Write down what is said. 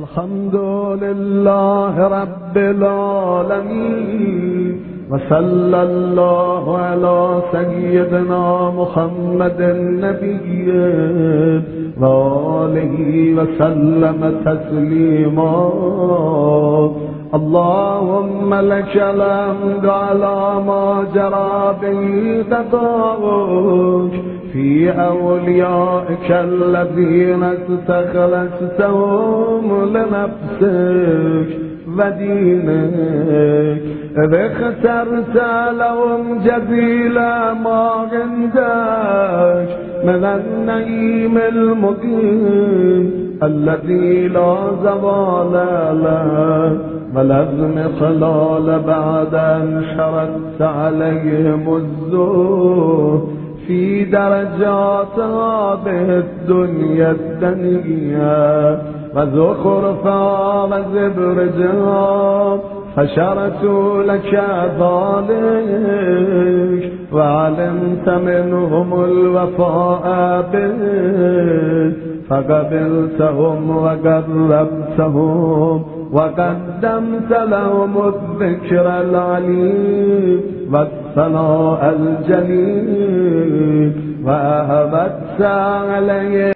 الحمد لله رب العالمين وصلى الله على سيدنا محمد النبي وآله وسلم تسليما. اللهم لك الحمد على ما جرى به قضاؤك في أوليائك الذين استخلصتهم لنفسك ودينك اخترت لهم جزيل ما عندك من النعيم المقيم الذي لا زوال له ولازم خلال بعد أن شردت عليهم الزهد في درجات هذه الدنيا الدنيا وزخرفها وزبرجها فشرت لك ذلك وعلمت منهم الوفاء به فقبلتهم وقربتهم وقدمت لهم الذكر العليم والثناء الجليل وأهبت عليهم